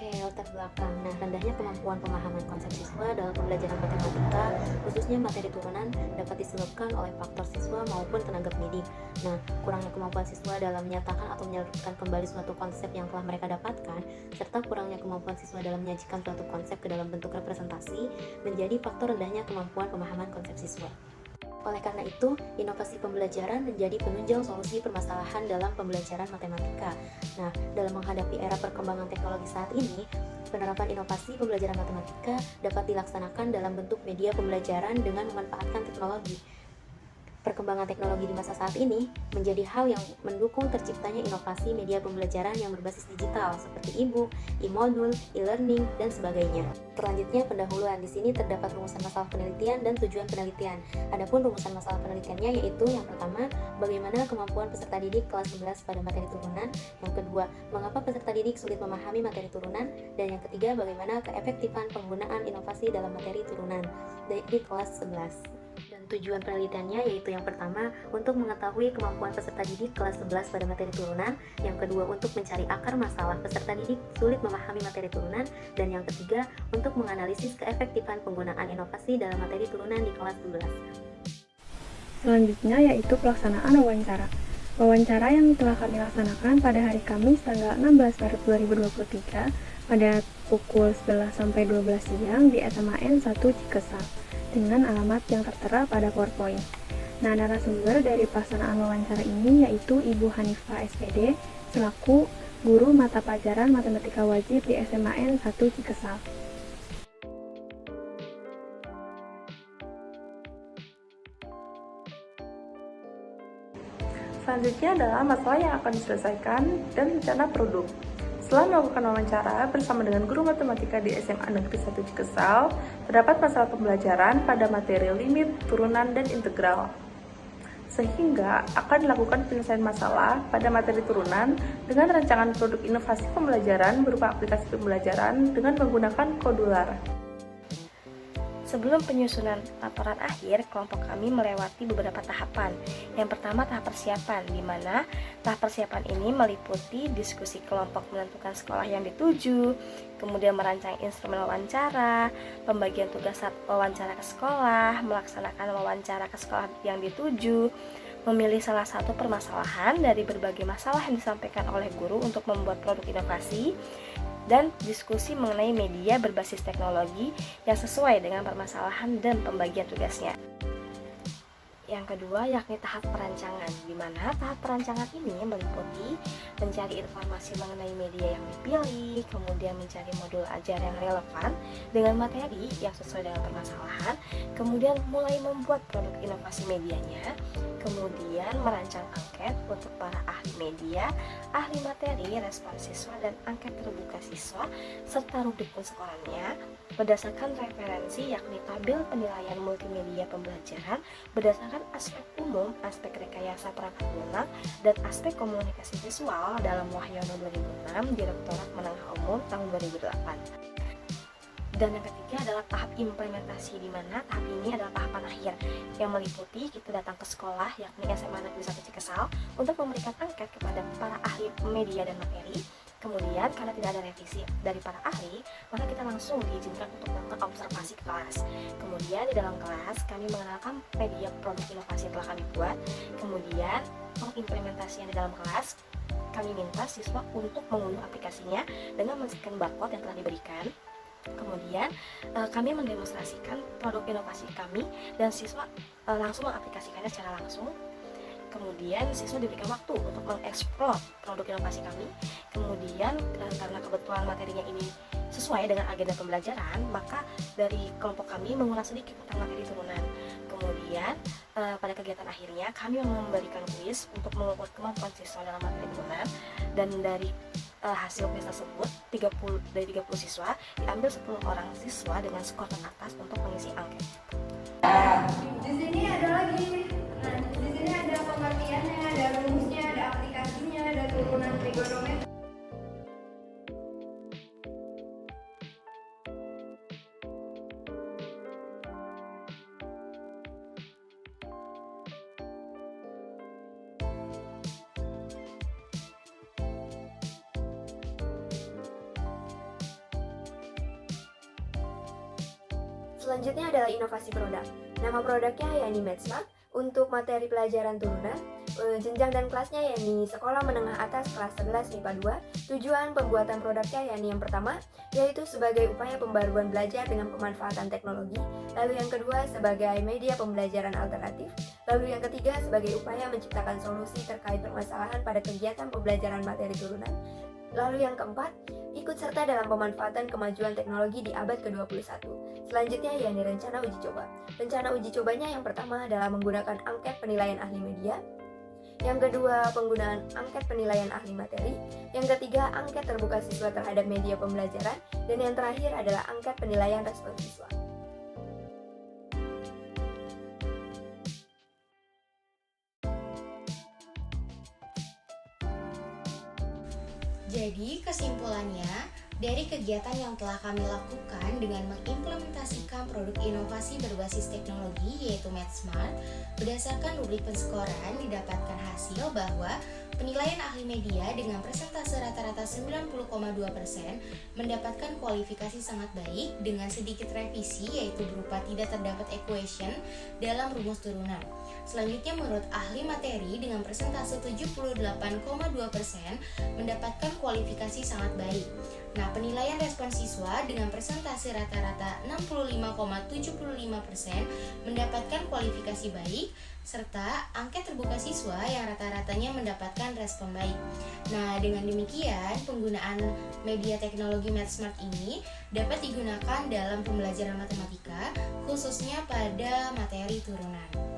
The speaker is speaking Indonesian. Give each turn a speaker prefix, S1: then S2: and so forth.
S1: Oke, latar belakang. Nah, rendahnya kemampuan pemahaman konsep siswa dalam pembelajaran matematika, khususnya materi turunan, dapat disebabkan oleh faktor siswa maupun tenaga pendidik. Nah, kurangnya kemampuan siswa dalam menyatakan atau menyalurkan kembali suatu konsep yang telah mereka dapatkan, serta kurangnya kemampuan siswa dalam menyajikan suatu konsep ke dalam bentuk representasi, menjadi faktor rendahnya kemampuan pemahaman konsep siswa. Oleh karena itu, inovasi pembelajaran menjadi penunjang solusi permasalahan dalam pembelajaran matematika. Nah, dalam menghadapi era perkembangan teknologi saat ini, penerapan inovasi pembelajaran matematika dapat dilaksanakan dalam bentuk media pembelajaran dengan memanfaatkan teknologi. Perkembangan teknologi di masa saat ini menjadi hal yang mendukung terciptanya inovasi media pembelajaran yang berbasis digital seperti e-book, e-modul, e-learning, dan sebagainya. Selanjutnya, pendahuluan. Di sini terdapat rumusan masalah penelitian dan tujuan penelitian. Adapun rumusan masalah penelitiannya yaitu yang pertama, bagaimana kemampuan peserta didik kelas 11 pada materi turunan. Yang kedua, mengapa peserta didik sulit memahami materi turunan. Dan yang ketiga, bagaimana keefektifan penggunaan inovasi dalam materi turunan di kelas 11. Dan tujuan penelitiannya yaitu yang pertama, untuk mengetahui kemampuan peserta didik kelas 11 pada materi turunan. Yang kedua, untuk mencari akar masalah peserta didik sulit memahami materi turunan. Dan yang ketiga, untuk menganalisis keefektifan penggunaan inovasi dalam materi turunan di kelas 12.
S2: Selanjutnya yaitu pelaksanaan wawancara. Wawancara yang telah kami laksanakan pada hari Kamis tanggal 16 Maret 2023 pada pukul 11 sampai 12 siang di SMAN 1 Cikesal dengan alamat yang tertera pada PowerPoint. Nah, narasumber dari pelaksanaan wawancara ini yaitu Ibu Hanifah SPD selaku guru mata pelajaran matematika wajib di SMAN 1 Cikesal.
S3: Selanjutnya adalah masalah yang akan diselesaikan dan rencana produk. Setelah melakukan wawancara bersama dengan guru matematika di SMA Negeri 1 Cikesal, terdapat masalah pembelajaran pada materi limit, turunan, dan integral. Sehingga akan dilakukan penyelesaian masalah pada materi turunan dengan rancangan produk inovasi pembelajaran berupa aplikasi pembelajaran dengan menggunakan kodular.
S4: Sebelum penyusunan laporan akhir, kelompok kami melewati beberapa tahapan. Yang pertama, tahap persiapan, di mana tahap persiapan ini meliputi diskusi kelompok menentukan sekolah yang dituju, kemudian merancang instrumen wawancara, pembagian tugas saat wawancara ke sekolah, melaksanakan wawancara ke sekolah yang dituju, memilih salah satu permasalahan dari berbagai masalah yang disampaikan oleh guru untuk membuat produk inovasi, dan diskusi mengenai media berbasis teknologi yang sesuai dengan permasalahan dan pembagian tugasnya. Yang kedua yakni tahap perancangan, di mana tahap perancangan ini meliputi mencari informasi mengenai media yang dipilih, kemudian mencari modul ajar yang relevan dengan materi yang sesuai dengan permasalahan, kemudian mulai membuat produk inovasi medianya, kemudian merancang angket untuk para ahli media, ahli materi, respon siswa, dan angket terbuka siswa, serta rubrik penskorannya berdasarkan referensi yakni tabel penilaian multimedia pembelajaran berdasarkan aspek umum, aspek rekayasa perangkat lunak, dan aspek komunikasi visual dalam Wahyono 2006, Direktorat Menengah Umum tahun 2008. Dan yang ketiga adalah tahap implementasi, di mana tahap ini adalah tahapan akhir yang meliputi kita datang ke sekolah yakni SMA Negeri 1 Cikesal untuk memberikan angket kepada para ahli media dan materi. Kemudian karena tidak ada revisi dari para ahli, maka kita langsung diizinkan untuk melakukan observasi ke kelas. Kemudian di dalam kelas kami mengenalkan media produk inovasi yang telah kami buat. Kemudian pengimplementasian di dalam kelas, kami minta siswa untuk mengunduh aplikasinya dengan men-scan barcode yang telah diberikan. Kemudian kami mendemonstrasikan produk inovasi kami dan siswa langsung mengaplikasikannya secara langsung. Kemudian siswa diberikan waktu untuk mengeksplor produk inovasi kami. Kemudian karena kebetulan materinya ini sesuai dengan agenda pembelajaran, maka dari kelompok kami mengulas sedikit tentang materi turunan. Kemudian pada kegiatan akhirnya kami memberikan kuis untuk mengukur kemampuan siswa dalam materi turunan, dan dari hasil kuis tersebut 30 siswa diambil 10 orang siswa dengan skor teratas untuk mengisi angket.
S5: Di sini ada lagi. Nah, di sini ada pengertiannya, ada rumusnya, ada aplikasinya, ada turunan trigonometri.
S6: Selanjutnya adalah inovasi produk. Nama produknya yakni MathSmart. Untuk materi pelajaran turunan, jenjang dan kelasnya yakni sekolah menengah atas kelas 11 MIPA 2. Tujuan pembuatan produknya yakni yang pertama, yaitu sebagai upaya pembaruan belajar dengan pemanfaatan teknologi. Lalu yang kedua, sebagai media pembelajaran alternatif. Lalu yang ketiga, sebagai upaya menciptakan solusi terkait permasalahan pada kegiatan pembelajaran materi turunan. Lalu yang keempat, ikut serta dalam pemanfaatan kemajuan teknologi di abad ke-21. Selanjutnya yakni rencana uji coba. Rencana uji cobanya yang pertama adalah menggunakan angket penilaian ahli media. Yang kedua, penggunaan angket penilaian ahli materi. Yang ketiga, angket terbuka siswa terhadap media pembelajaran. Dan yang terakhir adalah angket penilaian respon siswa.
S7: Jadi kesimpulannya, dari kegiatan yang telah kami lakukan dengan mengimplementasikan produk inovasi berbasis teknologi yaitu MathSmart, berdasarkan rubrik penskoran didapatkan hasil bahwa penilaian ahli media dengan persentase rata-rata 90,2% mendapatkan kualifikasi sangat baik dengan sedikit revisi yaitu berupa tidak terdapat equation dalam rumus turunan. Selanjutnya menurut ahli materi dengan persentase 78,2% mendapatkan kualifikasi sangat baik. Nah, penilaian respon siswa dengan persentase rata-rata 65,75% mendapatkan kualifikasi baik, serta angket terbuka siswa yang rata-ratanya mendapatkan respon baik. Nah, dengan demikian, penggunaan media teknologi MathSmart ini dapat digunakan dalam pembelajaran matematika, khususnya pada materi turunan.